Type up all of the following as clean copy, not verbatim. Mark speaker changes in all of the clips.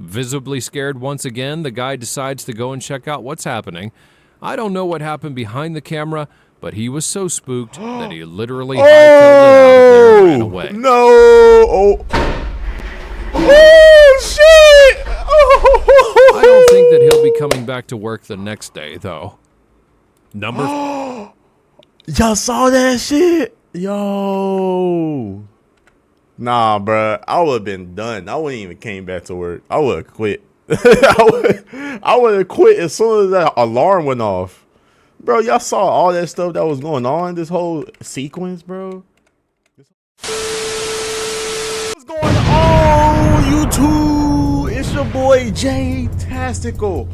Speaker 1: Visibly scared once again, the guy decides to go and check out what's happening. I don't know what happened behind the camera, but he was so spooked that he literally hightailed it out of there and ran away.
Speaker 2: No! Oh, oh shit! Oh.
Speaker 1: I don't think that he'll be coming back to work the next day, though.
Speaker 2: Y'all saw that shit? Yo. Nah, bruh. I would have been done. I wouldn't even came back to work. I would have quit. I would have quit as soon as that alarm went off. Bro, y'all saw all that stuff that was going on, this whole sequence, bro. What's going on, YouTube? It's your boy J-Tastical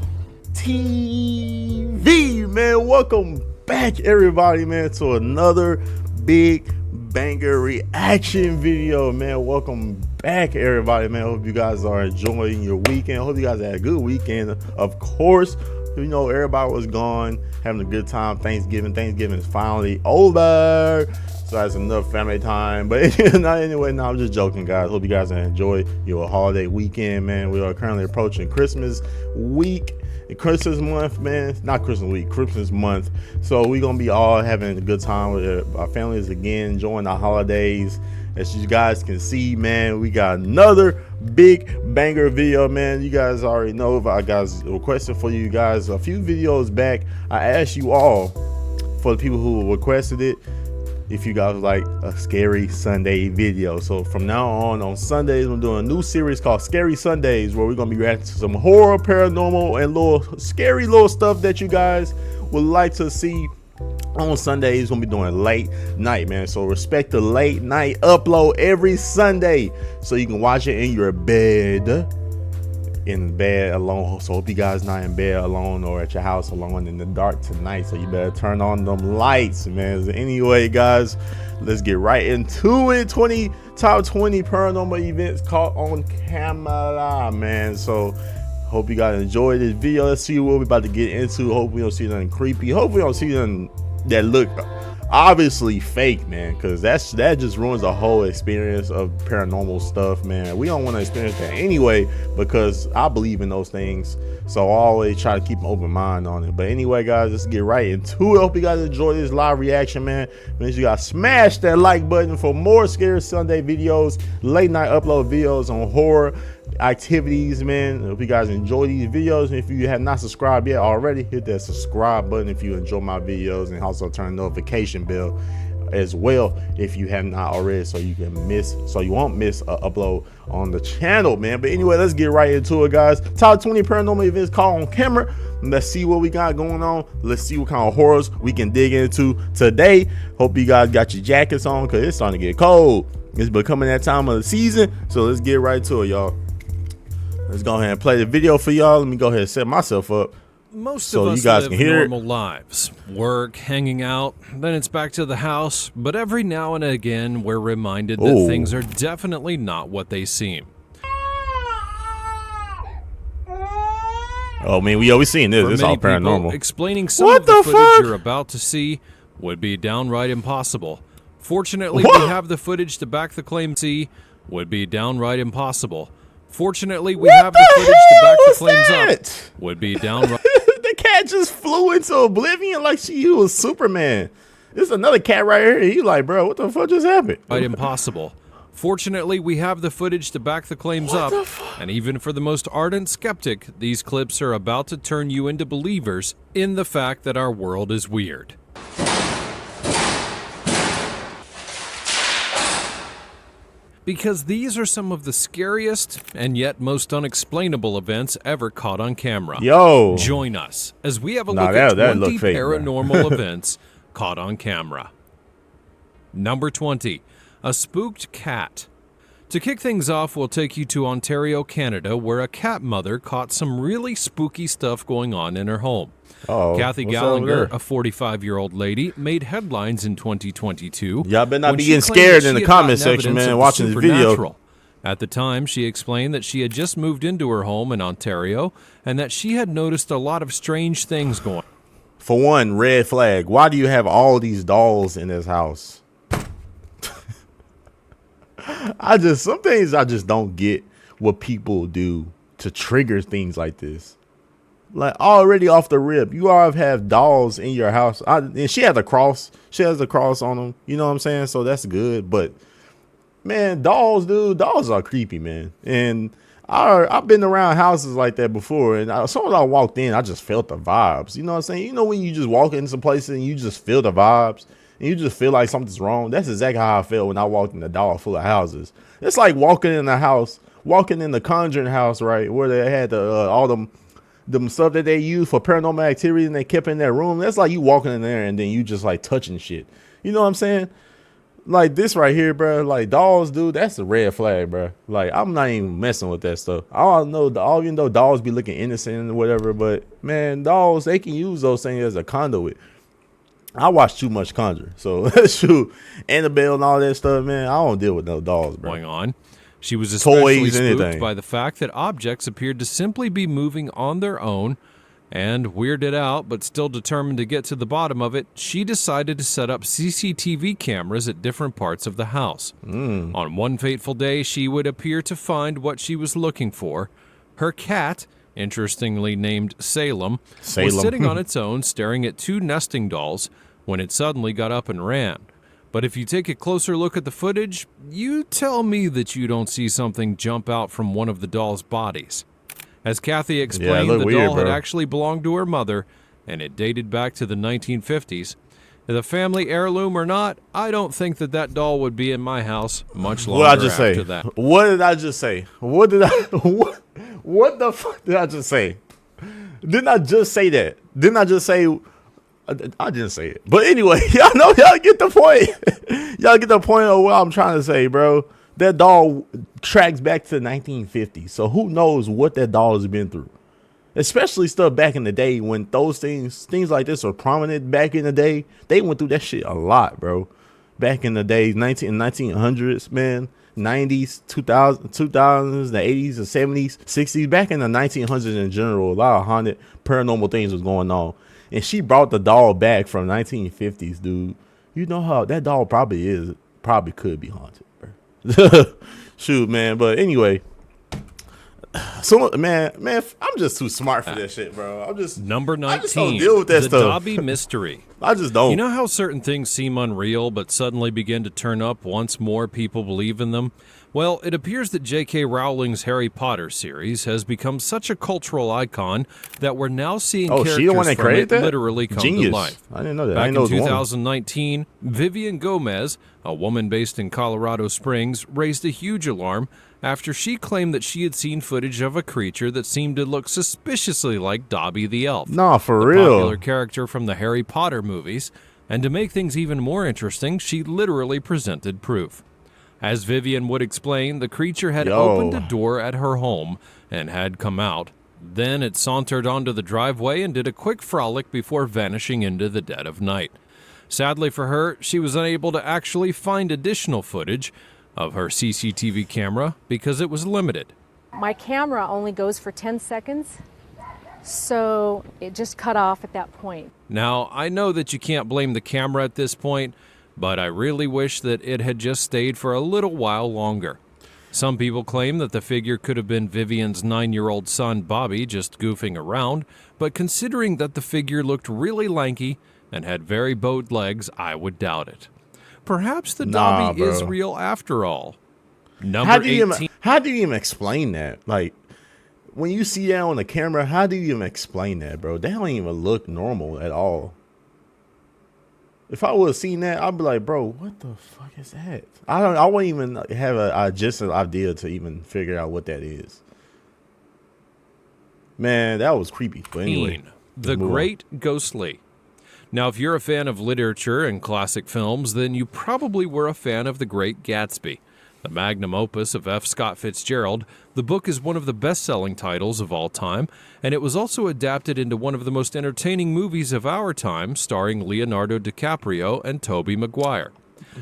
Speaker 2: TV, man. Welcome back, everybody, man, to another big banger reaction video, man. Welcome back, everybody, man. Hope you guys are enjoying your weekend. Hope you guys had a good weekend. Of course, you know, everybody was gone having a good time. Thanksgiving is finally over, so that's enough family time. But not anyway. No, I'm just joking, guys. Hope you guys enjoy your holiday weekend, man. We are currently approaching Christmas week, Christmas month, man. Not Christmas week, Christmas month. So we're gonna be all having a good time with our families again, enjoying the holidays. As you guys can see, man, we got another big banger video, man. You guys already know, if I guys requested for you guys a few videos back, I asked you all, for the people who requested it, if you guys like a Scary Sunday video. So from now on Sundays, we're doing a new series called Scary Sundays, where we're gonna be reacting to some horror, paranormal, and little scary little stuff that you guys would like to see. On Sundays, we'll be doing late night, man. So respect the late night upload every Sunday, so you can watch it in your bed, alone. So hope you guys not in bed alone or at your house alone in the dark tonight. So you better turn on them lights, man. Anyway, guys, let's get right into it. Top 20 paranormal events caught on camera, man. So hope you guys enjoy this video. Let's see what we're about to get into. Hope we don't see nothing creepy. Hope we don't see nothing that look obviously fake, man, because that just ruins the whole experience of paranormal stuff, man. We don't want to experience that anyway, because I believe in those things, so I always try to keep an open mind on it. But anyway, guys, let's get right into it. Hope you guys enjoy this live reaction, man. Make sure you guys smash that like button for more Scary Sunday videos, late night upload videos on horror activities, man. If you guys enjoy these videos, and if you have not subscribed yet already, hit that subscribe button if you enjoy my videos, and also turn the notification bell as well if you have not already, so you won't miss an upload on the channel, man. But anyway, let's get right into it, guys. Top 20 paranormal events caught on camera. Let's see what we got going on. Let's see what kind of horrors we can dig into today. Hope you guys got your jackets on, because it's starting to get cold. It's becoming that time of the season, so let's get right to it, y'all. Let's go ahead and play the video for y'all. Let me go ahead and set myself up.
Speaker 1: Most
Speaker 2: so
Speaker 1: of us
Speaker 2: you guys
Speaker 1: live
Speaker 2: can hear
Speaker 1: normal lives. Work, hanging out, then it's back to the house. But every now and again, we're reminded that things are definitely not what they seem.
Speaker 2: Oh, man, we always seen this. It's all paranormal.
Speaker 1: Explaining some of the footage you're about to see would be downright impossible. Fortunately, we have the footage to back the claim. Would be downright impossible. Fortunately, we have the footage to back the claims up. Would be downright.
Speaker 2: The cat just flew into oblivion like he was Superman. There's another cat right here. He like, bro, what the fuck just happened?
Speaker 1: Impossible. Fortunately, we have the footage to back the claims up. And even for the most ardent skeptic, these clips are about to turn you into believers in the fact that our world is weird. Because these are some of the scariest and yet most unexplainable events ever caught on camera.
Speaker 2: Yo,
Speaker 1: join us as we have a look at 20
Speaker 2: fake,
Speaker 1: paranormal events caught on camera. Number 20, a spooked cat. To kick things off, we'll take you to Ontario, Canada, where a cat mother caught some really spooky stuff going on in her home. Kathy Gallagher, a 45-year-old lady, made headlines in 2022.
Speaker 2: Y'all better not be getting scared in the comment section, man, watching this video.
Speaker 1: At the time, she explained that she had just moved into her home in Ontario and that she had noticed a lot of strange things going on.
Speaker 2: For one, red flag. Why do you have all these dolls in this house? some things I just don't get what people do to trigger things like this. Like already off the rip, you already have dolls in your house. And she has a cross. She has a cross on them. You know what I'm saying? So that's good. But man, dolls, dude, dolls are creepy, man. And I've been around houses like that before, and as soon as I walked in, I just felt the vibes. You know what I'm saying? You know when you just walk into some places and you just feel the vibes, and you just feel like something's wrong. That's exactly how I felt when I walked in a doll full of houses. It's like walking in a house, walking in the Conjuring house, right, where they had all them stuff that they use for paranormal activity, and they kept in their room. That's like you walking in there and then you just like touching shit. You know what I'm saying? Like this right here, bro. Like dolls, dude. That's a red flag, bro. Like I'm not even messing with that stuff. I don't know. Even though dolls be looking innocent or whatever, but man, dolls, they can use those things as a conduit. I watch too much Conjure, so shoot, Annabelle and all that stuff, man. I don't deal with no dolls, bro.
Speaker 1: Going on. She was especially
Speaker 2: Toys,
Speaker 1: spooked
Speaker 2: anything.
Speaker 1: by the fact that objects appeared to simply be moving on their own, and weirded out, but still determined to get to the bottom of it, she decided to set up CCTV cameras at different parts of the house. On one fateful day, she would appear to find what she was looking for. Her cat, interestingly named Salem, was sitting on its own, staring at two nesting dolls, when it suddenly got up and ran. But if you take a closer look at the footage, you tell me that you don't see something jump out from one of the dolls' bodies. As Kathy explained, the doll had actually belonged to her mother, and it dated back to the 1950s. The family heirloom or not, I don't think that doll would be in my house much longer after that.
Speaker 2: What did I just say? What what the fuck did I just say? Didn't I just say that? Didn't I just say... I didn't say it. But anyway, y'all know, y'all get the point. Y'all get the point of what I'm trying to say, bro. That doll tracks back to the 1950s. So who knows what that doll has been through. Especially stuff back in the day when those things like this are prominent back in the day. They went through that shit a lot, bro. Back in the days, 1900s, man. 90s, 2000s, the 80s, the 70s, 60s. Back in the 1900s in general, a lot of haunted paranormal things was going on. And she brought the doll back from 1950s, dude. You know how that doll probably could be haunted, bro. Shoot, man. But anyway, so man, I'm just too smart for that shit, bro. I'm just
Speaker 1: number 19.
Speaker 2: I just don't deal with that
Speaker 1: the
Speaker 2: stuff.
Speaker 1: Dobby mystery.
Speaker 2: I just don't.
Speaker 1: You know how certain things seem unreal, but suddenly begin to turn up once more people believe in them? Well, it appears that J.K. Rowling's Harry Potter series has become such a cultural icon that we're now seeing characters from it literally come to life.
Speaker 2: I didn't know that.
Speaker 1: Back in 2019, Vivian Gomez, a woman based in Colorado Springs, raised a huge alarm after she claimed that she had seen footage of a creature that seemed to look suspiciously like Dobby the Elf.
Speaker 2: Nah, for
Speaker 1: the
Speaker 2: real.
Speaker 1: Popular character from the Harry Potter movies. And to make things even more interesting, she literally presented proof. As Vivian would explain, the creature had opened a door at her home and had come out. Then it sauntered onto the driveway and did a quick frolic before vanishing into the dead of night. Sadly for her, she was unable to actually find additional footage of her CCTV camera because it was limited.
Speaker 3: My camera only goes for 10 seconds, so it just cut off at that point.
Speaker 1: Now, I know that you can't blame the camera at this point, but I really wish that it had just stayed for a little while longer. Some people claim that the figure could have been Vivian's 9-year-old son, Bobby, just goofing around, but considering that the figure looked really lanky and had very bowed legs, I would doubt it. Perhaps the Dobby is real after all. Number 18.
Speaker 2: How do you even explain that? Like, when you see that on the camera, how do you even explain that, bro? They don't even look normal at all. If I would have seen that, I'd be like, bro, what the fuck is that? I wouldn't even have just an idea to even figure out what that is. Man, that was creepy. But anyway,
Speaker 1: The Great Ghostly. Now, if you're a fan of literature and classic films, then you probably were a fan of The Great Gatsby, the magnum opus of F. Scott Fitzgerald. The book is one of the best-selling titles of all time, and it was also adapted into one of the most entertaining movies of our time, starring Leonardo DiCaprio and Tobey Maguire.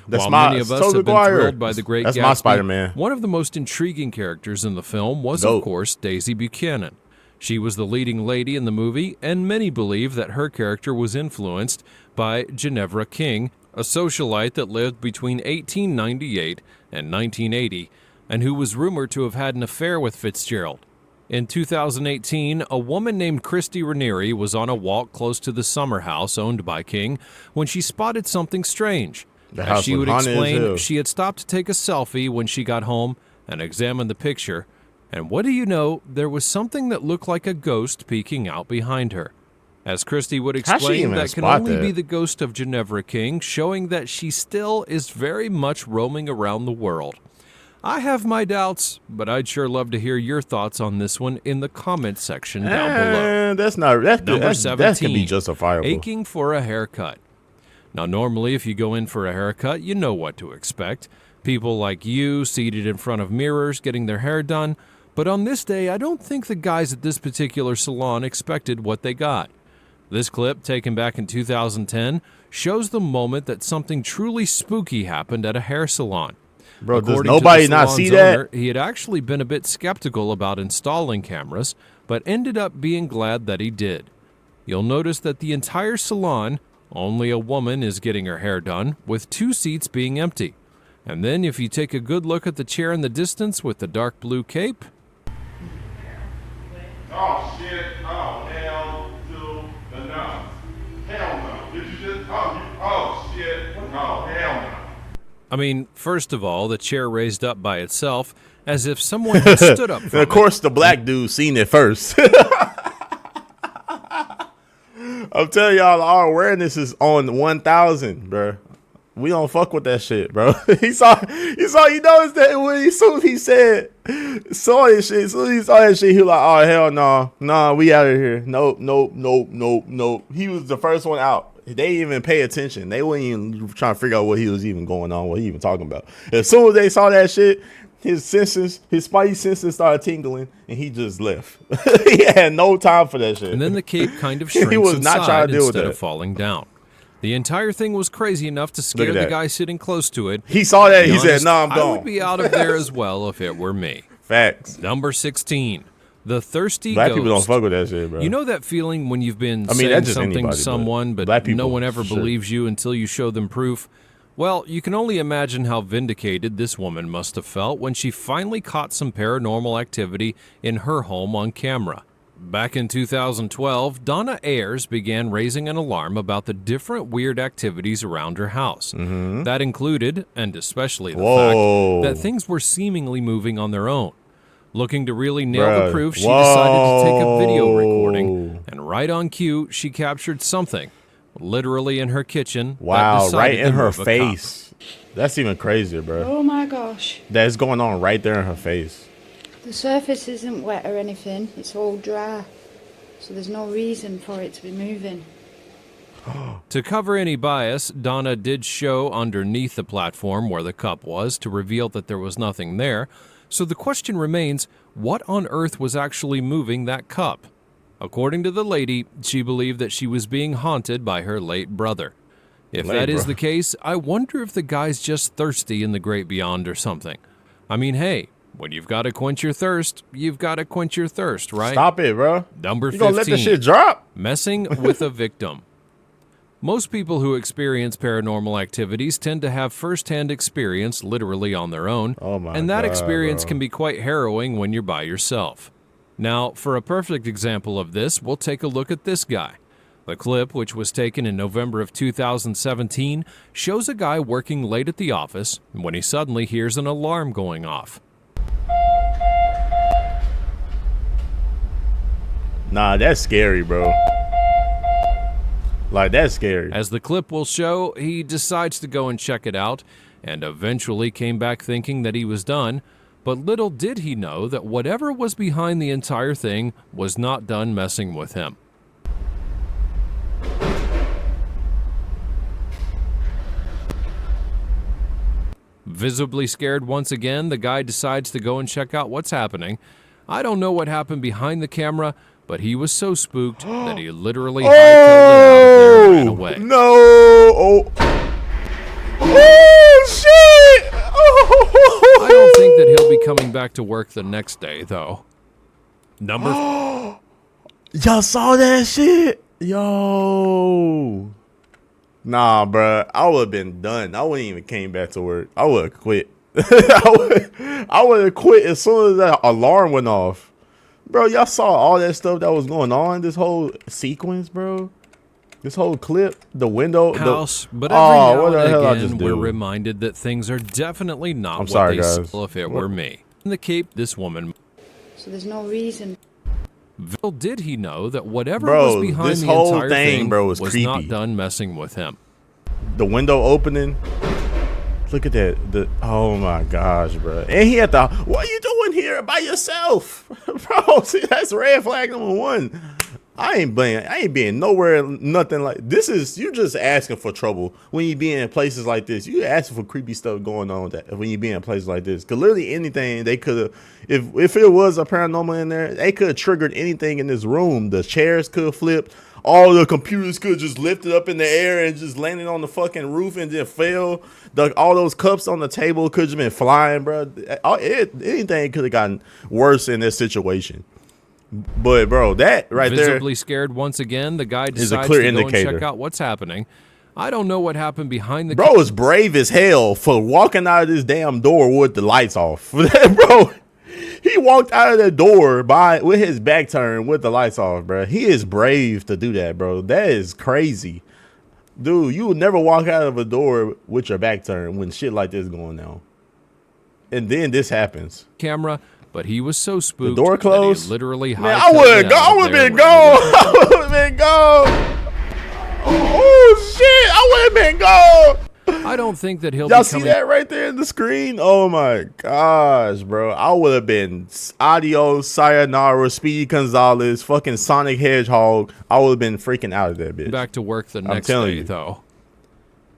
Speaker 1: While many of us have been thrilled by The Great Gatsby,
Speaker 2: my Spider-Man.
Speaker 1: One of the most intriguing characters in the film was, of course, Daisy Buchanan. She was the leading lady in the movie, and many believe that her character was influenced by Ginevra King, a socialite that lived between 1898 and 1980, and who was rumored to have had an affair with Fitzgerald. In 2018, a woman named Christy Ranieri was on a walk close to the summer house owned by King when she spotted something strange.
Speaker 2: The
Speaker 1: As
Speaker 2: house
Speaker 1: she
Speaker 2: was
Speaker 1: would
Speaker 2: haunted as
Speaker 1: explain,
Speaker 2: hell.
Speaker 1: she had stopped to take a selfie when she got home and examined the picture. And what do you know, there was something that looked like a ghost peeking out behind her. As Christy would
Speaker 2: How'd she
Speaker 1: explain,
Speaker 2: even
Speaker 1: that can
Speaker 2: spot
Speaker 1: only
Speaker 2: that?
Speaker 1: be the ghost of Ginevra King, showing that she still is very much roaming around the world. I have my doubts, but I'd sure love to hear your thoughts on this one in the comments section down below.
Speaker 2: That's not that
Speaker 1: Number 17,
Speaker 2: that can be justifiable.
Speaker 1: aching for a haircut. Now, normally, if you go in for a haircut, you know what to expect. People like you seated in front of mirrors getting their hair done. But on this day, I don't think the guys at this particular salon expected what they got. This clip, taken back in 2010, shows the moment that something truly spooky happened at a hair salon.
Speaker 2: Bro, does
Speaker 1: According to
Speaker 2: nobody
Speaker 1: the
Speaker 2: not
Speaker 1: salon's
Speaker 2: see that?
Speaker 1: owner, he had actually been a bit skeptical about installing cameras, but ended up being glad that he did. You'll notice that the entire salon, only a woman is getting her hair done, with 2 seats being empty. And then if you take a good look at the chair in the distance with the dark blue cape,
Speaker 4: Oh shit, oh hell to the no. Hell no. Did you just, oh shit, oh hell no.
Speaker 1: I mean, first of all, the chair raised up by itself, as if someone had stood up
Speaker 2: And
Speaker 1: from
Speaker 2: of course, the black dude seen it first. I'm telling y'all, our awareness is on 1,000, bro. We don't fuck with that shit, bro. He noticed that when as soon as he saw this shit, as soon as he saw that shit, he was like, oh, hell no. Nah, we out of here. Nope. He was the first one out. They didn't even pay attention. They weren't even trying to figure out what he was even going on, what he even talking about. As soon as they saw that shit, his spidey senses started tingling, and he just left. He had no time for that shit.
Speaker 1: and then the cape kind of shrinks
Speaker 2: He was not
Speaker 1: inside
Speaker 2: trying to deal with
Speaker 1: instead
Speaker 2: that.
Speaker 1: of falling down. The entire thing was crazy enough to
Speaker 2: Look
Speaker 1: scare
Speaker 2: at
Speaker 1: the
Speaker 2: that.
Speaker 1: guy sitting close to it.
Speaker 2: He saw that.
Speaker 1: To be
Speaker 2: He said,
Speaker 1: honest,
Speaker 2: "Nah, I'm
Speaker 1: I
Speaker 2: gone."
Speaker 1: would be out of there as well if it were me.
Speaker 2: Facts.
Speaker 1: Number 16, the thirsty
Speaker 2: Black
Speaker 1: ghost.
Speaker 2: people don't fuck with that shit, bro.
Speaker 1: You know that feeling when you've been
Speaker 2: I mean,
Speaker 1: saying
Speaker 2: that's just
Speaker 1: something
Speaker 2: anybody,
Speaker 1: to
Speaker 2: but
Speaker 1: someone, but
Speaker 2: black people,
Speaker 1: no one ever
Speaker 2: for sure.
Speaker 1: believes you until you show them proof? Well, you can only imagine how vindicated this woman must have felt when she finally caught some paranormal activity in her home on camera. Back in 2012, Donna Ayers began raising an alarm about the different weird activities around her house. That included, and especially the
Speaker 2: Whoa.
Speaker 1: fact, that things were seemingly moving on their own. Looking to really nail
Speaker 2: Bruh.
Speaker 1: the proof, she decided to take a video
Speaker 2: Whoa.
Speaker 1: recording, and right on cue, she captured something, literally in her kitchen. that
Speaker 2: Wow,
Speaker 1: decided
Speaker 2: right
Speaker 1: to
Speaker 2: in her
Speaker 1: move a cup.
Speaker 2: face. That's even crazier, bro.
Speaker 5: Oh my gosh.
Speaker 2: That's going on right there in her face.
Speaker 5: The surface isn't wet or anything, it's all dry. So there's no reason for it to be moving.
Speaker 1: To cover any bias, Donna did show underneath the platform where the cup was to reveal that there was nothing there. So the question remains, what on earth was actually moving that cup? According to the lady, she believed that she was being haunted by her late brother. If
Speaker 2: Late
Speaker 1: that is
Speaker 2: bro-
Speaker 1: the case, I wonder if the guy's just thirsty in the great beyond or something. I mean, hey, when you've got to quench your thirst, you've got to quench your thirst, right?
Speaker 2: Stop it, bro.
Speaker 1: Number
Speaker 2: You
Speaker 1: 15.
Speaker 2: gonna let this shit drop?
Speaker 1: Messing with a victim. Most people who experience paranormal activities tend to have first-hand experience literally on their own,
Speaker 2: Oh my
Speaker 1: and that
Speaker 2: God,
Speaker 1: experience
Speaker 2: bro.
Speaker 1: can be quite harrowing when you're by yourself. Now, for a perfect example of this, we'll take a look at this guy. The clip, which was taken in November of 2017, shows a guy working late at the office when he suddenly hears an alarm going off.
Speaker 2: Nah, that's scary, bro. Like, that's scary.
Speaker 1: As the clip will show, he decides to go and check it out, and eventually came back thinking that he was done, but little did he know that whatever was behind the entire thing was not done messing with him. Visibly scared once again, the guy decides to go and check out what's happening. I don't know what happened behind the camera, but he was so spooked that he literally hightailed it out of there and ran away.
Speaker 2: No. Oh. Oh, shit. Oh.
Speaker 1: I don't think that he'll be coming back to work the next day, though. Number
Speaker 2: Y'all saw that shit? Yo. Nah, bruh. I would have been done. I wouldn't even came back to work. I would have quit. I would have quit as soon as that alarm went off. Bro, y'all saw all that stuff that was going on, this whole sequence, bro. This whole clip, the window,
Speaker 1: house, but every now
Speaker 2: what the hell I
Speaker 1: and
Speaker 2: just
Speaker 1: again, we're
Speaker 2: do?
Speaker 1: reminded that things are definitely not
Speaker 2: I'm
Speaker 1: what
Speaker 2: sorry,
Speaker 1: they
Speaker 2: guys.
Speaker 1: seem if it were me. In the Cape, this woman.
Speaker 5: So there's no reason.
Speaker 1: Little did he know that whatever
Speaker 2: Bro,
Speaker 1: was behind
Speaker 2: this
Speaker 1: the
Speaker 2: whole
Speaker 1: entire
Speaker 2: thing, bro, was
Speaker 1: not
Speaker 2: creepy.
Speaker 1: done messing with him.
Speaker 2: The window opening. Look at that. Oh my gosh, bro. And he had the, what are you doing here by yourself? Bro, see, that's red flag number one. I ain't being nowhere, nothing like this. You just asking for trouble when you be in places like this. You asking for creepy stuff going on when you be in places like this. Cause literally anything they could have, if it was a paranormal in there, they could have triggered anything in this room. The chairs could have flipped. All the computers could just lifted up in the air and just landed on the fucking roof and then fell. All those cups on the table could have been flying, bro. Anything could have gotten worse in this situation. But bro, that right there,
Speaker 1: visibly scared once again, the guy
Speaker 2: is a
Speaker 1: decides
Speaker 2: clear
Speaker 1: to go and
Speaker 2: indicator.
Speaker 1: check out what's happening. I don't know what happened behind the
Speaker 2: bro is brave as hell for walking out of this damn door with the lights off. Bro, he walked out of the door with his back turned with the lights off, bro. He is brave to do that, bro. That is crazy. Dude, you would never walk out of a door with your back turned when shit like this going on. And then this happens.
Speaker 1: camera, but he was so spooked
Speaker 2: The door closed.
Speaker 1: that he literally
Speaker 2: Man, I would have been gone. I would have been gone. Oh shit, I would have been gone.
Speaker 1: I don't think that he'll
Speaker 2: Y'all
Speaker 1: be
Speaker 2: see
Speaker 1: coming
Speaker 2: that right there in the screen? Oh my gosh, bro. I would have been adios, sayonara, Speedy Gonzalez, fucking Sonic Hedgehog. I would have been freaking out of that bitch.
Speaker 1: back to work the next
Speaker 2: telling
Speaker 1: day,
Speaker 2: you.
Speaker 1: though.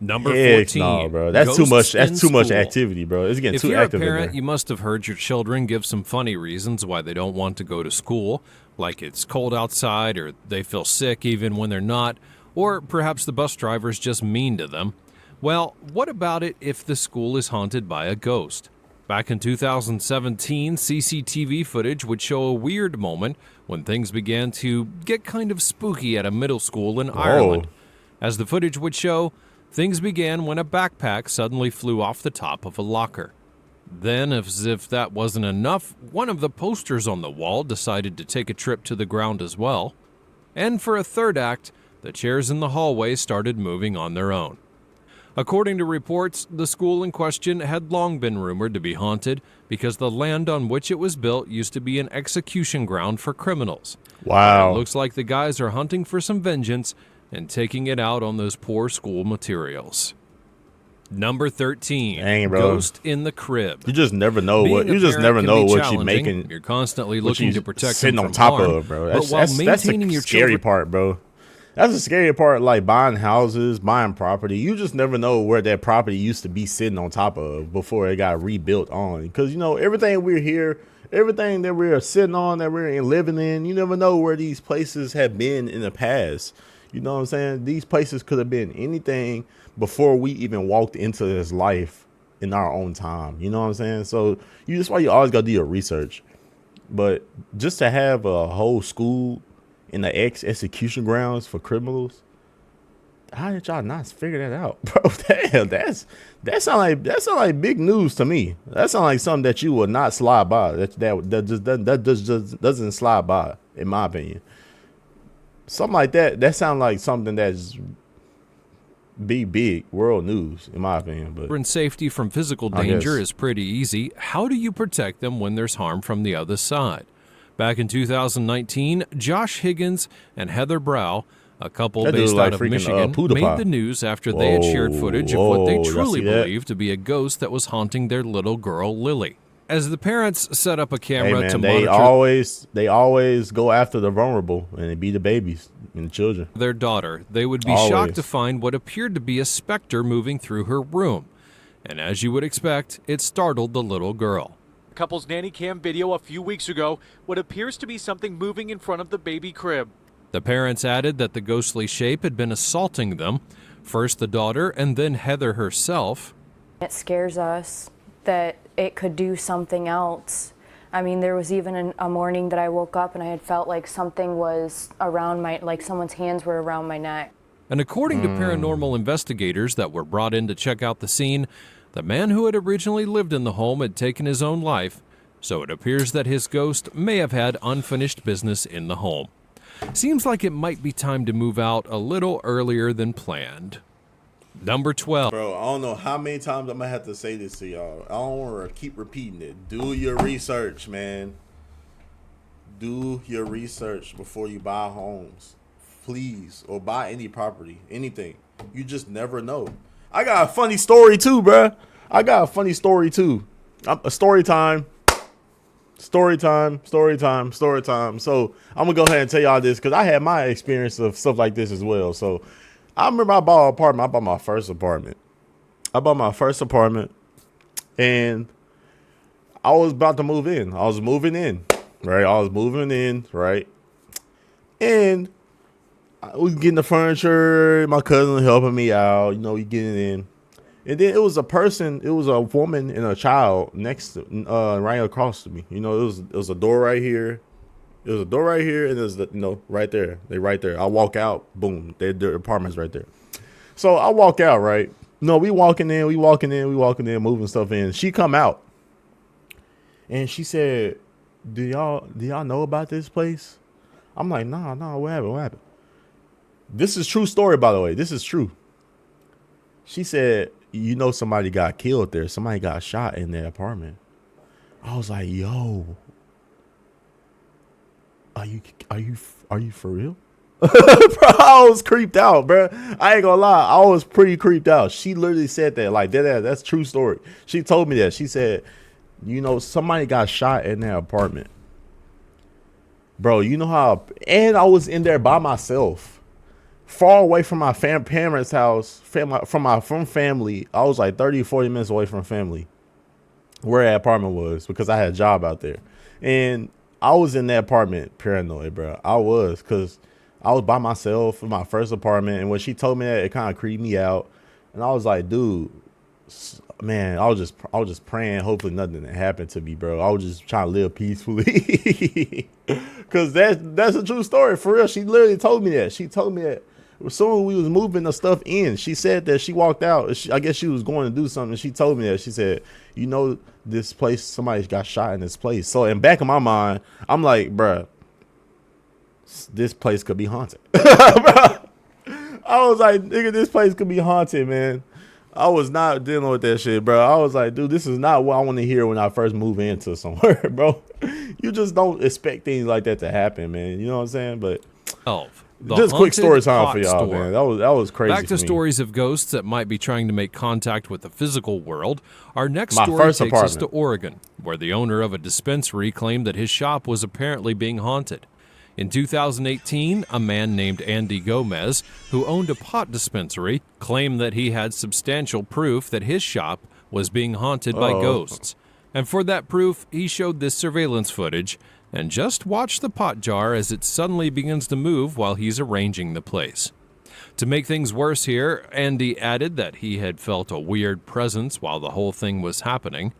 Speaker 1: Number
Speaker 2: Heck
Speaker 1: 14.
Speaker 2: no, bro. That's too much.
Speaker 1: Ghosts
Speaker 2: That's
Speaker 1: in
Speaker 2: too much
Speaker 1: school.
Speaker 2: activity, bro. It's getting
Speaker 1: If
Speaker 2: too
Speaker 1: you're a
Speaker 2: active in
Speaker 1: parent,
Speaker 2: there.
Speaker 1: you must have heard your children give some funny reasons why they don't want to go to school, like it's cold outside or they feel sick even when they're not, or perhaps the bus driver's just mean to them. Well, what about it if the school is haunted by a ghost? Back in 2017, CCTV footage would show a weird moment when things began to get kind of spooky at a middle school in Ireland. As the footage would show, things began when a backpack suddenly flew off the top of a locker. Then, as if that wasn't enough, one of the posters on the wall decided to take a trip to the ground as well. And for a third act, the chairs in the hallway started moving on their own. According to reports, the school in question had long been rumored to be haunted because the land on which it was built used to be an execution ground for criminals.
Speaker 2: Wow.
Speaker 1: It looks like the guys are hunting for some vengeance and taking it out on those poor school materials. Number 13,
Speaker 2: Dang, bro.
Speaker 1: Ghost in the Crib.
Speaker 2: You just never know
Speaker 1: Being
Speaker 2: what
Speaker 1: a
Speaker 2: you just
Speaker 1: parent
Speaker 2: never
Speaker 1: can
Speaker 2: know
Speaker 1: be
Speaker 2: what you're
Speaker 1: challenging.
Speaker 2: making.
Speaker 1: You're constantly
Speaker 2: what
Speaker 1: looking
Speaker 2: you
Speaker 1: to protect
Speaker 2: sitting
Speaker 1: them
Speaker 2: on
Speaker 1: from
Speaker 2: top
Speaker 1: harm,
Speaker 2: of, bro.
Speaker 1: but while
Speaker 2: That's
Speaker 1: maintaining
Speaker 2: the
Speaker 1: your
Speaker 2: scary
Speaker 1: children.
Speaker 2: part, bro. That's the scary part, like buying houses, buying property. You just never know where that property used to be sitting on top of before it got rebuilt on. Because, you know, everything we're here, everything that we're sitting on, that we're living in, you never know where these places have been in the past. You know what I'm saying? These places could have been anything before we even walked into this life in our own time. You know what I'm saying? So that's why you always got to do your research. But just to have a whole school in the execution grounds for criminals, how did y'all not figure that out, bro? Damn, that sound like big news to me. That sound like something that you will not slide by. That just doesn't slide by, in my opinion. Something like that. That sounds like something that's big world news, in my opinion. But
Speaker 1: Children's safety from physical
Speaker 2: I
Speaker 1: danger
Speaker 2: guess.
Speaker 1: is pretty easy. How do you protect them when there's harm from the other side? Back in 2019, Josh Higgins and Heather Brow, a couple
Speaker 2: That dude
Speaker 1: based
Speaker 2: like
Speaker 1: out of
Speaker 2: freaking,
Speaker 1: Michigan,
Speaker 2: PewDiePie.
Speaker 1: made the news after they had shared footage of what they
Speaker 2: Whoa, y'all
Speaker 1: truly
Speaker 2: see that?
Speaker 1: believed to be a ghost that was haunting their little girl, Lily. As the parents set up a
Speaker 2: hey
Speaker 1: camera
Speaker 2: man,
Speaker 1: to
Speaker 2: they
Speaker 1: monitor
Speaker 2: always go after the vulnerable, and it be the babies and the children.
Speaker 1: their daughter, they would be
Speaker 2: Always.
Speaker 1: shocked to find what appeared to be a specter moving through her room. And as you would expect, it startled the little girl.
Speaker 6: Couple's nanny cam video a few weeks ago, what appears to be something moving in front of the baby crib.
Speaker 1: The parents added that the ghostly shape had been assaulting them, first the daughter and then Heather herself.
Speaker 7: It scares us that it could do something else. I mean, there was even a morning that I woke up and I had felt like something was around like someone's hands were around my neck.
Speaker 1: And according to paranormal investigators that were brought in to check out the scene, the man who had originally lived in the home had taken his own life so it appears that his ghost may have had unfinished business in the home. Seems like it might be time to move out a little earlier than planned. Number 12.
Speaker 2: Bro, I don't know how many times I'm gonna have to say this to y'all. I don't want to keep repeating it. Do your research, man. Do your research before you buy homes, please, or buy any property, anything. You just never know. I got a funny story too, bruh. Story time. Story time. So I'm gonna go ahead and tell y'all this because I had my experience of stuff like this as well. So I remember I bought an apartment. I bought my first apartment, and I was about to move in. I was moving in, right? And I was getting the furniture. My cousin helping me out. You know, we getting in. And then it was a woman and a child next to, right across to me. You know, it was a door right here. And there's right there. They right there. I walk out, boom, their apartment's right there. So I walk out, right? No, we walking in, moving stuff in. She come out, and she said, "Do y'all know about this place?" I'm like, nah, what happened? This is true story, by the way. This is true. She said, "You know, somebody got killed there. Somebody got shot in their apartment." I was like, "Yo, are you for real?" Bro, I was creeped out, bro. I ain't gonna lie, I was pretty creeped out. She literally said that, like that's true story. She told me that. She said, "You know, somebody got shot in their apartment." Bro, you know how? And I was in there by myself, far away from my parents' house, from family. I was like 30, 40 minutes away from family, where that apartment was, because I had a job out there. And I was in that apartment paranoid, bro. I was, because I was by myself in my first apartment. And when she told me that, it kind of creeped me out. And I was like, dude, man, I was just praying, hopefully nothing happened to me, bro. I was just trying to live peacefully. Because that's a true story, for real. She literally told me that. She told me that as soon as we was moving the stuff in, she said that she walked out. I guess she was going to do something. She told me that. She said, "You know, this place, somebody got shot in this place." So in back of my mind, I'm like, bruh, this place could be haunted. I was like, nigga, this place could be haunted, man. I was not dealing with that shit, bro. I was like, dude, this is not what I want to hear when I first move into somewhere, bro. You just don't expect things like that to happen, man. You know what I'm saying? But
Speaker 1: 12.
Speaker 2: just quick story time for y'all, man. That was crazy.
Speaker 1: Back to
Speaker 2: for me.
Speaker 1: stories of ghosts that might be trying to make contact with the physical world. Our next
Speaker 2: My
Speaker 1: story
Speaker 2: first
Speaker 1: takes us
Speaker 2: apartment.
Speaker 1: to Oregon, where the owner of a dispensary claimed that his shop was apparently being haunted. In 2018, a man named Andy Gomez, who owned a pot dispensary, claimed that he had substantial proof that his shop was being haunted by ghosts. And for that proof, he showed this surveillance footage. And just watch the pot jar as it suddenly begins to move while he's arranging the place. To make things worse here, Andy added that he had felt a weird presence while the whole thing was happening.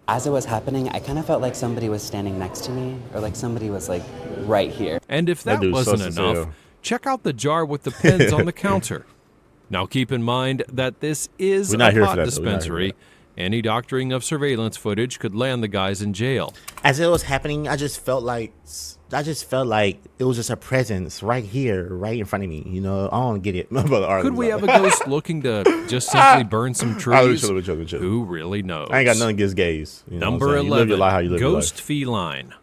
Speaker 8: As it was happening, I kind of felt like somebody was standing next to me, or like somebody was like right here.
Speaker 1: And if that
Speaker 2: dude's
Speaker 1: wasn't
Speaker 2: sus as
Speaker 1: enough,
Speaker 2: hell.
Speaker 1: check out the jar with the pens on the counter. Now keep in mind that this is
Speaker 2: We're
Speaker 1: a
Speaker 2: not here for
Speaker 1: pot
Speaker 2: that, though. We're not here for
Speaker 1: dispensary. Any doctoring of surveillance footage could land the guys in jail.
Speaker 9: As it was happening, I just felt like it was just a presence right here, right in front of me. You know, I don't get it.
Speaker 1: Could we have a ghost looking to just simply burn some trees?
Speaker 2: Chill.
Speaker 1: Who really knows?
Speaker 2: I ain't got nothing against gays. You know
Speaker 1: Number
Speaker 2: what I'm saying? You live your
Speaker 1: 11,
Speaker 2: life how you live your
Speaker 1: ghost
Speaker 2: life.
Speaker 1: feline.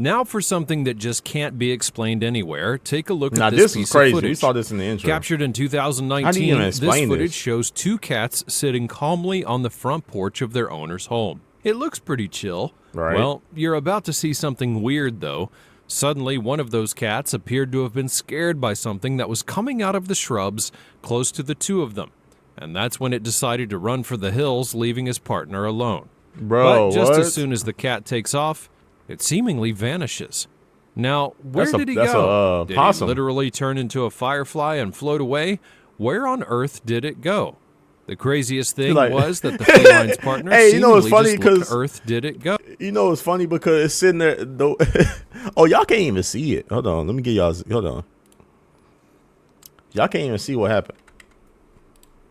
Speaker 1: Now for something that just can't be explained anywhere, take a look
Speaker 2: Now
Speaker 1: at
Speaker 2: this
Speaker 1: this
Speaker 2: is
Speaker 1: piece
Speaker 2: crazy.
Speaker 1: of
Speaker 2: We
Speaker 1: footage.
Speaker 2: saw this in the intro.
Speaker 1: Captured in
Speaker 2: How do you
Speaker 1: 2019,
Speaker 2: even
Speaker 1: this
Speaker 2: explain
Speaker 1: footage
Speaker 2: this?
Speaker 1: shows two cats sitting calmly on the front porch of their owner's home. It looks pretty chill.
Speaker 2: Right.
Speaker 1: Well, you're about to see something weird, though. Suddenly, one of those cats appeared to have been scared by something that was coming out of the shrubs close to the two of them. And that's when it decided to run for the hills, leaving his partner alone.
Speaker 2: Bro,
Speaker 1: But just
Speaker 2: what?
Speaker 1: as soon as the cat takes off, it seemingly vanishes. Now, where
Speaker 2: That's a-
Speaker 1: did he
Speaker 2: that's
Speaker 1: go?
Speaker 2: a,
Speaker 1: Did
Speaker 2: possum.
Speaker 1: he literally turn into a firefly and float away? Where on earth did it go? The craziest thing
Speaker 2: Like-
Speaker 1: was that the feline's partner
Speaker 2: Hey, you know what's
Speaker 1: seemingly
Speaker 2: funny?
Speaker 1: just looked,
Speaker 2: 'Cause-
Speaker 1: earth did it go?
Speaker 2: You know it's funny because it's sitting there. Oh, y'all can't even see it. Hold on, let me get y'all. Hold on. Y'all can't even see what happened.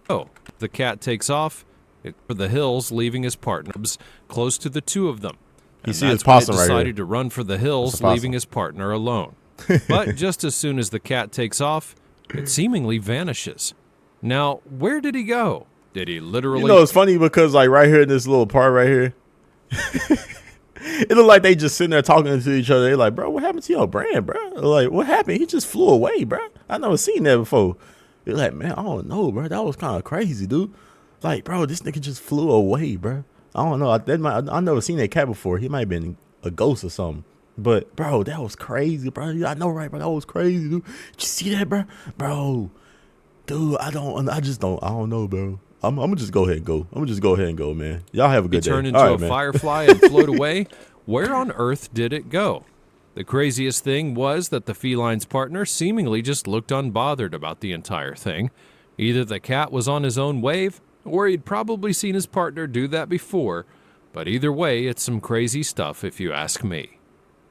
Speaker 1: Oh, the cat takes off for the hills, leaving his partners close to the two of them. And
Speaker 2: see his
Speaker 1: that's when it
Speaker 2: possum right here.
Speaker 1: decided to run for the hills,
Speaker 2: possum.
Speaker 1: leaving his partner alone. But just as soon as the cat takes off, it seemingly vanishes. Now, where did he go? Did he literally...
Speaker 2: You know, it's funny because, like, right here in this little part right here, it looked like they just sitting there talking to each other. They're like, bro, what happened to your brand, bro? Like, what happened? He just flew away, bro. I never seen that before. They're like, man, I don't know, bro. That was kind of crazy, dude. Like, bro, this nigga just flew away, bro. I don't know. I never seen that cat before. He might have been a ghost or something. But, bro, that was crazy, bro. I know, right, bro? That was crazy, dude. Did you see that, bro? Bro, dude, I don't know, bro. I'm gonna just go ahead and go. Man. Y'all have a good day.
Speaker 1: Turned into a firefly and float away. Where on earth did it go? The craziest thing was that the feline's partner seemingly just looked unbothered about the entire thing. Either the cat was on his own wave, or he'd probably seen his partner do that before. But either way, it's some crazy stuff if you ask me.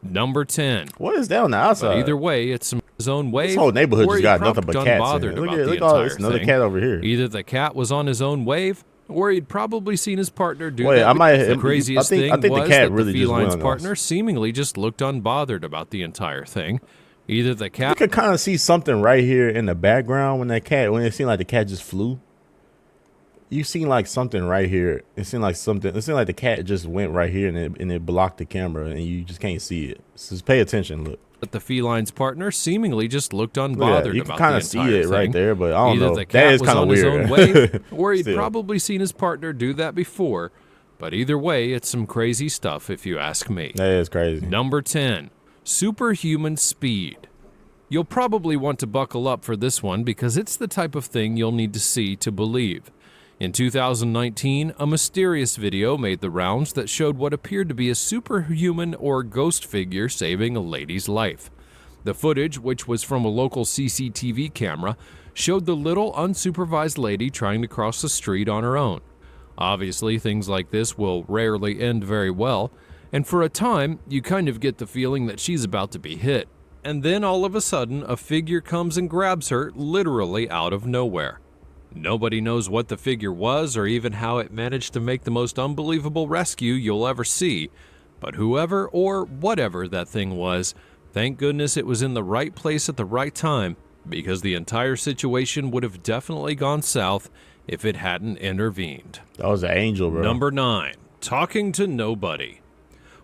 Speaker 1: Number 10.
Speaker 2: What is that on the outside?
Speaker 1: But either way, it's some his own wave.
Speaker 2: This whole neighborhood
Speaker 1: or
Speaker 2: just
Speaker 1: he
Speaker 2: got nothing
Speaker 1: probably
Speaker 2: but cats.
Speaker 1: unbothered about the
Speaker 2: Look at all this
Speaker 1: entire
Speaker 2: another
Speaker 1: thing.
Speaker 2: cat over here.
Speaker 1: Either the cat was on his own wave, or he'd probably seen his partner do
Speaker 2: Wait,
Speaker 1: that.
Speaker 2: I might.
Speaker 1: The craziest
Speaker 2: I
Speaker 1: thing
Speaker 2: think
Speaker 1: was
Speaker 2: the cat
Speaker 1: that
Speaker 2: really
Speaker 1: the
Speaker 2: just went
Speaker 1: feline's
Speaker 2: on
Speaker 1: partner
Speaker 2: us.
Speaker 1: seemingly just looked unbothered about the entire thing. Either the
Speaker 2: You
Speaker 1: cat
Speaker 2: could kind of see something right here in the background when it seemed like the cat just flew. You seen like something right here. It seemed like the cat just went right here and it blocked the camera and you just can't see it. So just pay attention. Look.
Speaker 1: that the feline's partner seemingly just looked
Speaker 2: Look at
Speaker 1: unbothered
Speaker 2: that. You
Speaker 1: about
Speaker 2: can kind
Speaker 1: the
Speaker 2: of see
Speaker 1: entire
Speaker 2: it
Speaker 1: thing.
Speaker 2: right there, but I don't
Speaker 1: Either
Speaker 2: know.
Speaker 1: the
Speaker 2: That
Speaker 1: cat
Speaker 2: is
Speaker 1: was
Speaker 2: kind of
Speaker 1: on his
Speaker 2: weird.
Speaker 1: own wave, or he'd
Speaker 2: Still.
Speaker 1: probably seen his partner do that before. But either way, it's some crazy stuff if you ask me.
Speaker 2: That is crazy.
Speaker 1: Number 10, superhuman speed. You'll probably want to buckle up for this one because it's the type of thing you'll need to see to believe. In 2019, a mysterious video made the rounds that showed what appeared to be a superhuman or ghost figure saving a lady's life. The footage, which was from a local CCTV camera, showed the little unsupervised lady trying to cross the street on her own. Obviously, things like this will rarely end very well, and for a time, you kind of get the feeling that she's about to be hit. And then all of a sudden, a figure comes and grabs her literally out of nowhere. Nobody knows what the figure was or even how it managed to make the most unbelievable rescue you'll ever see. But whoever or whatever that thing was, thank goodness it was in the right place at the right time, because the entire situation would have definitely gone south if it hadn't intervened.
Speaker 2: That was an angel, bro.
Speaker 1: Number 9, talking to nobody.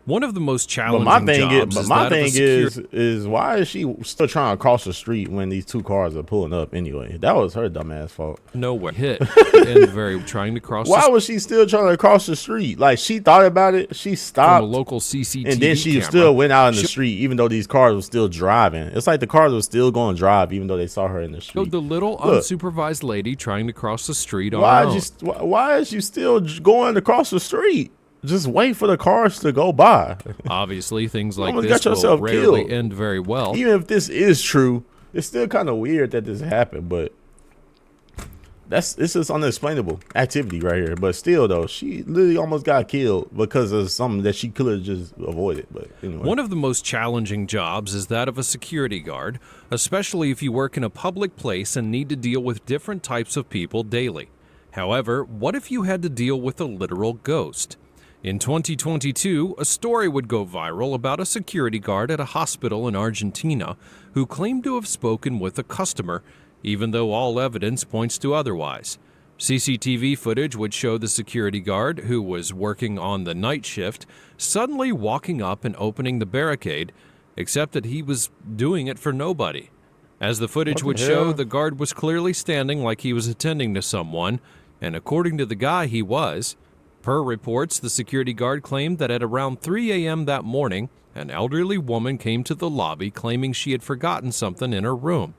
Speaker 1: One of the most
Speaker 2: But
Speaker 1: challenging
Speaker 2: my thing
Speaker 1: jobs
Speaker 2: is,
Speaker 1: is
Speaker 2: my
Speaker 1: that of a
Speaker 2: thing
Speaker 1: security
Speaker 2: is why is she still trying to cross the street when these two cars are pulling up anyway? That was her dumbass fault.
Speaker 1: nowhere hit and very trying to cross
Speaker 2: Why
Speaker 1: the
Speaker 2: was she still trying to cross the street? Like, she thought about it, she
Speaker 1: from
Speaker 2: stopped,
Speaker 1: a local CCTV
Speaker 2: and then she
Speaker 1: camera.
Speaker 2: still went out in the street, even though these cars were still driving. It's like the cars were still going to drive, even though they saw her in the
Speaker 1: Showed
Speaker 2: street.
Speaker 1: the little
Speaker 2: Look.
Speaker 1: unsupervised lady trying to cross the street on
Speaker 2: Why
Speaker 1: her own.
Speaker 2: why is you still going across the street? Just wait for the cars to go by.
Speaker 1: Obviously, things like
Speaker 2: almost
Speaker 1: this
Speaker 2: got yourself
Speaker 1: will rarely
Speaker 2: killed.
Speaker 1: end very well.
Speaker 2: Even if this is true, it's still kind of weird that this happened, but this is unexplainable activity right here. But still, though, she literally almost got killed because of something that she could have just avoided. But anyway,
Speaker 1: One of the most challenging jobs is that of a security guard, especially if you work in a public place and need to deal with different types of people daily. However, what if you had to deal with a literal ghost? In 2022, a story would go viral about a security guard at a hospital in Argentina who claimed to have spoken with a customer, even though all evidence points to otherwise. CCTV footage would show the security guard, who was working on the night shift, suddenly walking up and opening the barricade, except that he was doing it for nobody. As the footage would show, the guard was clearly standing like he was attending to someone, and according to the guy, he was. Per reports, the security guard claimed that at around 3 a.m. that morning, an elderly woman came to the lobby claiming she had forgotten something in her room.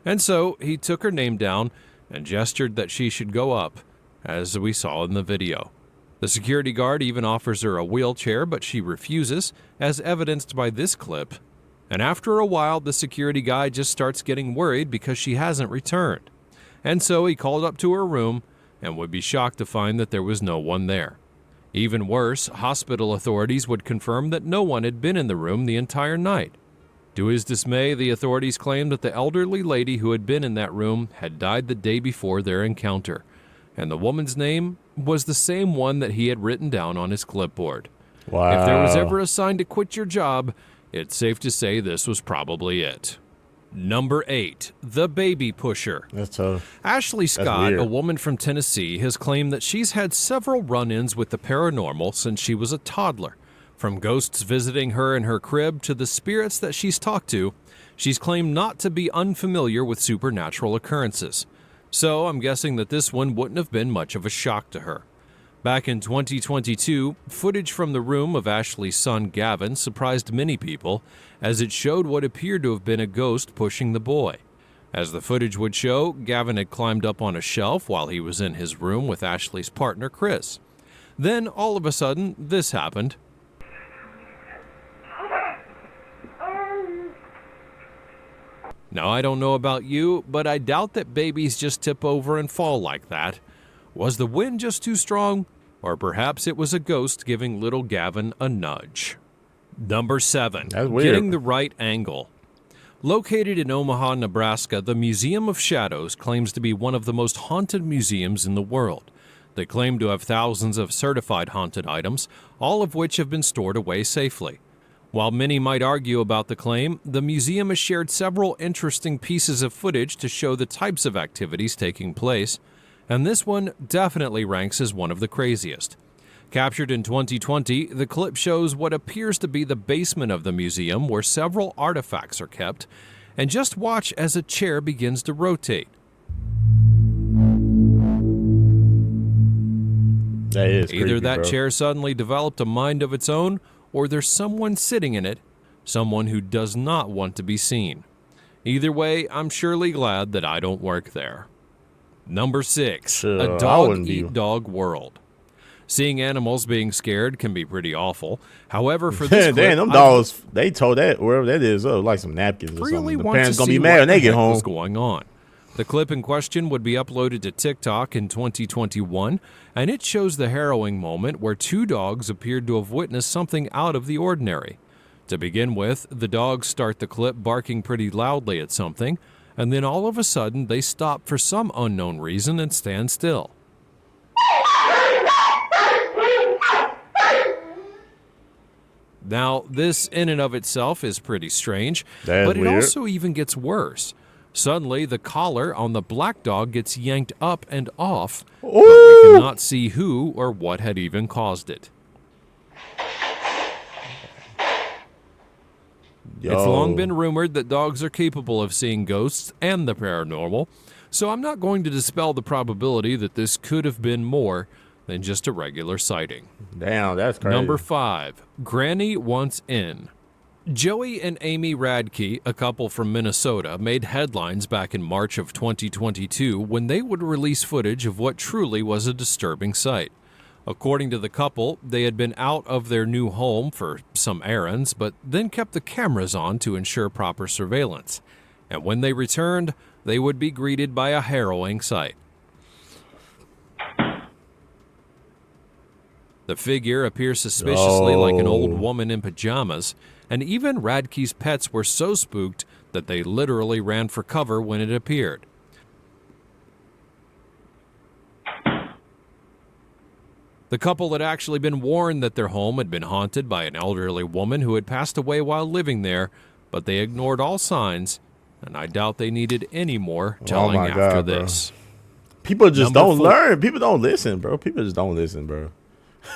Speaker 1: And so he took her name down and gestured that she should go up, as we saw in the video. The security guard even offers her a wheelchair, but she refuses, as evidenced by this clip. And after a while, the security guy just starts getting worried because she hasn't returned. And so he called up to her room and would be shocked to find that there was no one there. Even worse, hospital authorities would confirm that no one had been in the room the entire night. To his dismay, the authorities claimed that the elderly lady who had been in that room had died the day before their encounter, and the woman's name was the same one that he had written down on his clipboard. If there was
Speaker 2: Wow.
Speaker 1: ever a sign to quit your job, it's safe to say this was probably it. Number 8, the baby pusher.
Speaker 2: That's tough.
Speaker 1: Ashley Scott,
Speaker 2: weird.
Speaker 1: a woman from Tennessee, has claimed that she's had several run-ins with the paranormal since she was a toddler. From ghosts visiting her in her crib to the spirits that she's talked to, she's claimed not to be unfamiliar with supernatural occurrences. So I'm guessing that this one wouldn't have been much of a shock to her. Back in 2022, footage from the room of Ashley's son Gavin surprised many people, as it showed what appeared to have been a ghost pushing the boy. As the footage would show, Gavin had climbed up on a shelf while he was in his room with Ashley's partner Chris. Then, all of a sudden, this happened. Now, I don't know about you, but I doubt that babies just tip over and fall like that. Was the wind just too strong? Or perhaps it was a ghost giving little Gavin a nudge. Number 7,
Speaker 2: That's weird.
Speaker 1: getting the right angle. Located in Omaha, Nebraska, the Museum of Shadows claims to be one of the most haunted museums in the world. They claim to have thousands of certified haunted items, all of which have been stored away safely. While many might argue about the claim, the museum has shared several interesting pieces of footage to show the types of activities taking place, and this one definitely ranks as one of the craziest. Captured in 2020, the clip shows what appears to be the basement of the museum where several artifacts are kept, and just watch as a chair begins to rotate.
Speaker 2: That is
Speaker 1: Either
Speaker 2: creepy,
Speaker 1: that
Speaker 2: bro.
Speaker 1: chair suddenly developed a mind of its own, or there's someone sitting in it, someone who does not want to be seen. Either way, I'm surely glad that I don't work there. Number 6,
Speaker 2: Sure,
Speaker 1: a
Speaker 2: I
Speaker 1: dog
Speaker 2: wouldn't be.
Speaker 1: eat dog world. Seeing animals being scared can be pretty awful. However, for this clip,
Speaker 2: Damn, them
Speaker 1: I
Speaker 2: dogs, they told that wherever that is, like some napkins or
Speaker 1: really
Speaker 2: something. The
Speaker 1: want to
Speaker 2: parents gonna
Speaker 1: see
Speaker 2: be mad when
Speaker 1: what
Speaker 2: they
Speaker 1: the
Speaker 2: get
Speaker 1: heck
Speaker 2: home.
Speaker 1: was going on. The clip in question would be uploaded to TikTok in 2021, and it shows the harrowing moment where 2 dogs appeared to have witnessed something out of the ordinary. To begin with, the dogs start the clip barking pretty loudly at something, and then all of a sudden they stop for some unknown reason and stand still. Now, this in and of itself is pretty strange,
Speaker 2: That is
Speaker 1: but it
Speaker 2: weird.
Speaker 1: also even gets worse. Suddenly, the collar on the black dog gets yanked up and off, but we cannot see who or what had even caused it.
Speaker 2: Yo.
Speaker 1: It's long been rumored that dogs are capable of seeing ghosts and the paranormal, so I'm not going to dispel the probability that this could have been more than just a regular sighting.
Speaker 2: Damn, that's crazy.
Speaker 1: Number 5, Granny Wants In. Joey and Amy Radke, a couple from Minnesota, made headlines back in March of 2022 when they would release footage of what truly was a disturbing sight. According to the couple, they had been out of their new home for some errands, but then kept the cameras on to ensure proper surveillance. And when they returned, they would be greeted by a harrowing sight. The figure appears suspiciously like an old woman in pajamas, and even Radke's pets were so spooked that they literally ran for cover when it appeared. The couple had actually been warned that their home had been haunted by an elderly woman who had passed away while living there, but they ignored all signs, and I doubt they needed any more telling
Speaker 2: my
Speaker 1: after
Speaker 2: God, bro.
Speaker 1: this.
Speaker 2: People just
Speaker 1: Number
Speaker 2: don't
Speaker 1: 4.
Speaker 2: learn. People don't listen, bro. People just don't listen, bro.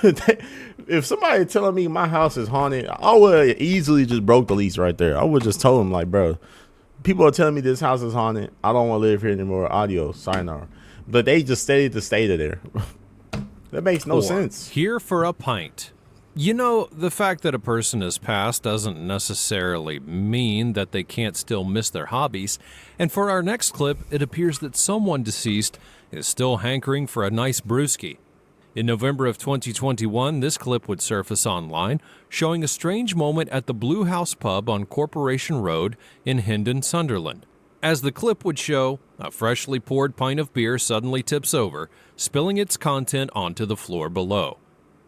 Speaker 2: If somebody telling me my house is haunted, I would easily just broke the lease right there. I would just told them, like, bro, people are telling me this house is haunted. I don't want to live here anymore. Adios, sayonara. But they just stayed to stay there. That makes no
Speaker 1: 4,
Speaker 2: sense.
Speaker 1: Here for a pint. You know, the fact that a person has passed doesn't necessarily mean that they can't still miss their hobbies. And for our next clip, it appears that someone deceased is still hankering for a nice brewski. In November of 2021, this clip would surface online, showing a strange moment at the Blue House Pub on Corporation Road in Hendon, Sunderland. As the clip would show, a freshly poured pint of beer suddenly tips over, spilling its content onto the floor below.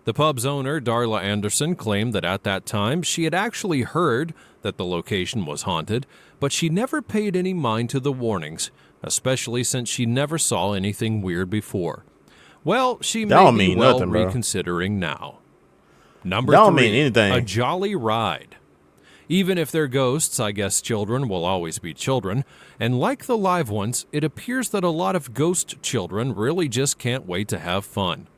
Speaker 1: The pub's owner, Darla Anderson, claimed that at that time she had actually heard that the location was haunted, but she never paid any mind to the warnings, especially since she never saw anything weird before. Well, she may
Speaker 2: Don't
Speaker 1: be
Speaker 2: mean
Speaker 1: well
Speaker 2: nothing, bro.
Speaker 1: reconsidering now. Number
Speaker 2: Don't
Speaker 1: 3,
Speaker 2: mean anything.
Speaker 1: a jolly ride. Even if they're ghosts, I guess children will always be children. And like the live ones, it appears that a lot of ghost children really just can't wait to have fun.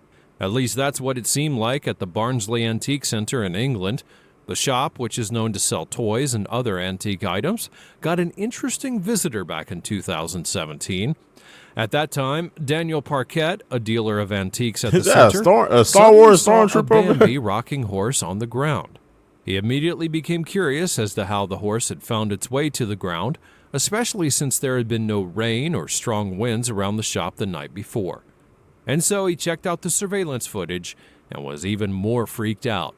Speaker 1: At least that's what it seemed like at the Barnsley Antique Centre in England. The shop, which is known to sell toys and other antique items, got an interesting visitor back in 2017. At that time, Daniel Parquet, a dealer of antiques at the center,
Speaker 2: Star Wars
Speaker 1: saw a
Speaker 2: stormtrooper?
Speaker 1: Bambi rocking horse on the ground. He immediately became curious as to how the horse had found its way to the ground, especially since there had been no rain or strong winds around the shop the night before. And so he checked out the surveillance footage and was even more freaked out.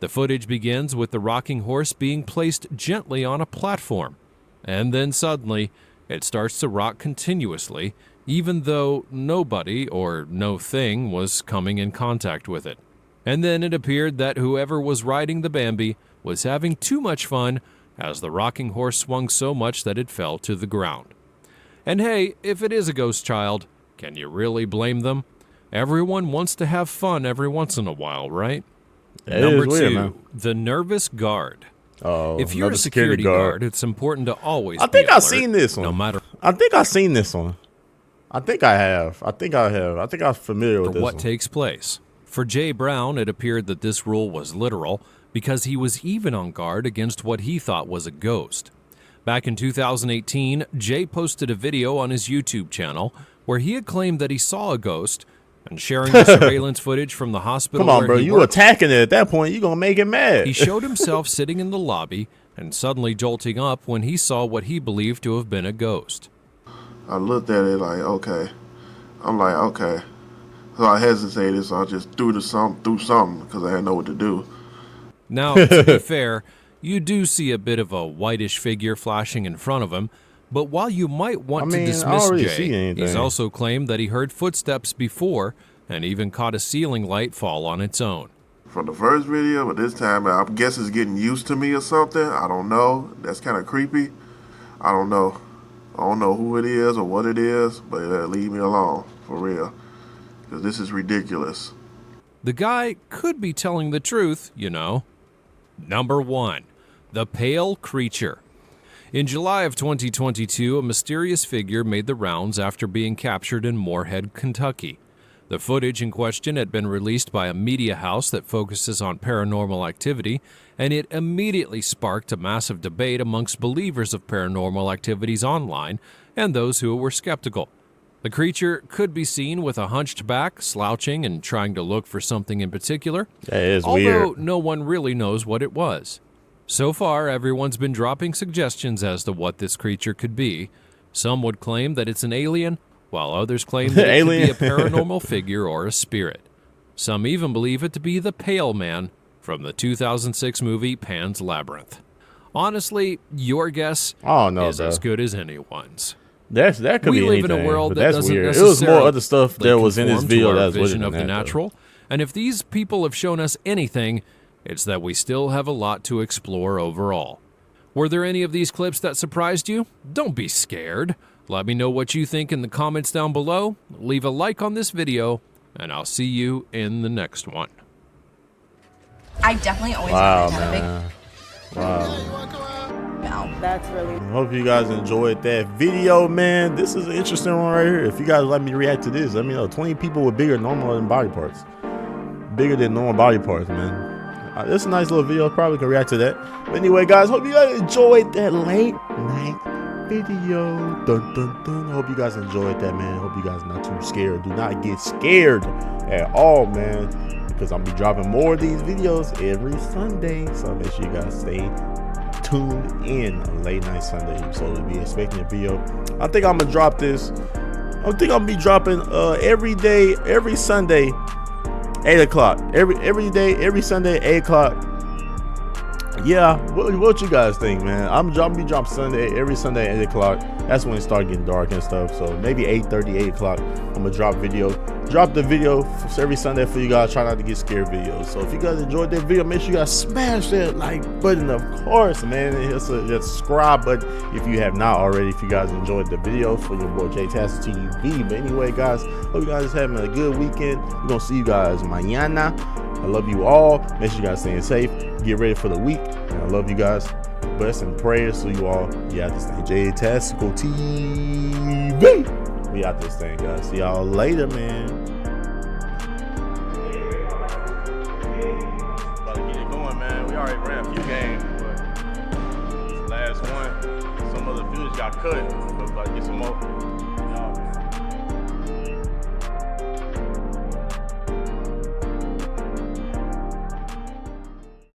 Speaker 1: The footage begins with the rocking horse being placed gently on a platform, and then suddenly it starts to rock continuously, even though nobody or no thing was coming in contact with it. And then it appeared that whoever was riding the Bambi was having too much fun as the rocking horse swung so much that it fell to the ground. And hey, if it is a ghost child, can you really blame them? Everyone wants to have fun every once in a while, right? Number 2, the nervous guard.
Speaker 2: Oh,
Speaker 1: if you're a security guard, it's important to always
Speaker 2: I think
Speaker 1: be
Speaker 2: I've
Speaker 1: alert,
Speaker 2: seen this one.
Speaker 1: no matter
Speaker 2: I think I've seen this one. I think I have. I think I'm familiar with this
Speaker 1: what
Speaker 2: one.
Speaker 1: takes place. For Jay Brown, it appeared that this rule was literal because he was even on guard against what he thought was a ghost. Back in 2018, Jay posted a video on his YouTube channel where he had claimed that he saw a ghost, and sharing the surveillance footage from the hospital
Speaker 2: Come on,
Speaker 1: where
Speaker 2: bro.
Speaker 1: he
Speaker 2: You
Speaker 1: worked,
Speaker 2: attacking it at that point. You're going to make it mad.
Speaker 1: he showed himself sitting in the lobby and suddenly jolting up when he saw what he believed to have been a ghost.
Speaker 4: I looked at it like, okay. I'm like, okay. So I hesitated, so I just threw something because I didn't know what to do.
Speaker 1: Now, to be fair, you do see a bit of a whitish figure flashing in front of him, but while you might want to
Speaker 2: I
Speaker 1: dismiss
Speaker 2: don't really see
Speaker 1: Jay, he's
Speaker 2: anything.
Speaker 1: also claimed that he heard footsteps before and even caught a ceiling light fall on its own.
Speaker 4: From the first video, but this time I guess it's getting used to me or something. I don't know. That's kind of creepy. I don't know. I don't know who it is or what it is, but leave me alone, for real. Because this is ridiculous.
Speaker 1: The guy could be telling the truth, you know. Number 1, the pale creature. In July of 2022, a mysterious figure made the rounds after being captured in Moorhead, Kentucky. The footage in question had been released by a media house that focuses on paranormal activity, and it immediately sparked a massive debate amongst believers of paranormal activities online and those who were skeptical. The creature could be seen with a hunched back, slouching, and trying to look for something in particular,
Speaker 2: That is
Speaker 1: although
Speaker 2: weird.
Speaker 1: no one really knows what it was. So far, everyone's been dropping suggestions as to what this creature could be. Some would claim that it's an alien, while others claim that it could be a paranormal figure or a spirit. Some even believe it to be the Pale Man from the 2006 movie Pan's Labyrinth. Honestly, your guess is as good as anyone's.
Speaker 2: That could
Speaker 1: We
Speaker 2: be
Speaker 1: live
Speaker 2: anything,
Speaker 1: in a world
Speaker 2: but
Speaker 1: that
Speaker 2: that's
Speaker 1: doesn't
Speaker 2: weird. It
Speaker 1: necessarily
Speaker 2: was more other stuff that was in this
Speaker 1: conform to
Speaker 2: video
Speaker 1: our
Speaker 2: that was
Speaker 1: vision
Speaker 2: weirder
Speaker 1: of
Speaker 2: than
Speaker 1: the
Speaker 2: that, though.
Speaker 1: natural. And if these people have shown us anything, it's that we still have a lot to explore overall. Were there any of these clips that surprised you? Don't be scared. Let me know what you think in the comments down below. Leave a like on this video, and I'll see you in the next one.
Speaker 10: I definitely always
Speaker 2: Wow,
Speaker 10: wanted to have a
Speaker 2: man. Wow.
Speaker 10: big mouth.
Speaker 7: That's really.
Speaker 2: I hope you guys enjoyed that video, man. This is an interesting one right here. If you guys let me react to this, let me know. 20 people with bigger normal than body parts. Bigger than normal body parts, man. This is a nice little video. Probably can react to that. But anyway, guys, hope you guys enjoyed that late night video. Dun, dun, dun. Hope you guys enjoyed that, man. Hope you guys are not too scared. Do not get scared at all, man, because I'll be dropping more of these videos every Sunday. So make sure you guys stay tuned in on Late Night Sunday. So we'll be expecting a video. I think I'm gonna drop this. I think I'm gonna be dropping every day, every Sunday, 8 o'clock. Every day, every Sunday, 8 o'clock. Yeah, what you guys think, man? I'm gonna be dropping Sunday, every Sunday at 8 o'clock. That's when it starts getting dark and stuff. So maybe 8:30, 8 o'clock. I'm gonna drop the video for every Sunday for you guys. Try not to get scared videos. So if you guys enjoyed that video, make sure you guys smash that like button, of course, man. And hit the subscribe button if you have not already. If you guys enjoyed the video, for your boy J-Tastic TV. But anyway, guys, hope you guys are having a good weekend. We're gonna see you guys mañana. I love you all. Make sure you guys staying safe. Get ready for the week. And I love you guys. Bless and prayers to you all. We out this thing. J-Tactical TV. We out this thing, guys. See y'all later, man. About to get it going, man. We already ran a few games, but last one, some of the footage got cut. But about to get some more.